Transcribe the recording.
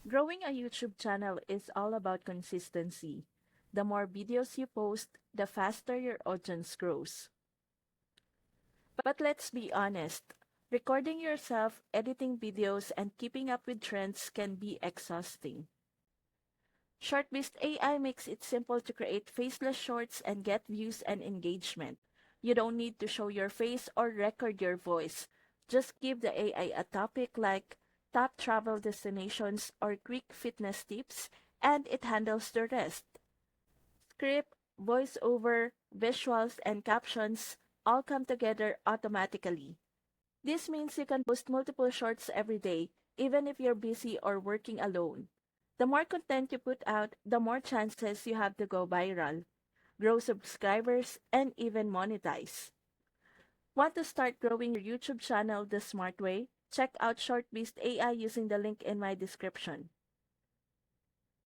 Growing a YouTube channel is all about consistency. The more videos you post, the faster your audience grows. But let's be honest, recording yourself, editing videos, and keeping up with trends can be exhausting. Shortbeast AI makes it simple to create faceless shorts and get views and engagement. You don't need to show your face or record your voice. Just give the AI a topic like top travel destinations or quick fitness tips, and it handles the rest. Script, voiceover, visuals, and captions all come together automatically. This means you can post multiple shorts every day, even if you're busy or working alone. The more content you put out, the more chances you have to go viral, grow subscribers, and even monetize. Want to start growing your YouTube channel the smart way? Check out Shortbeast AI using the link in my description.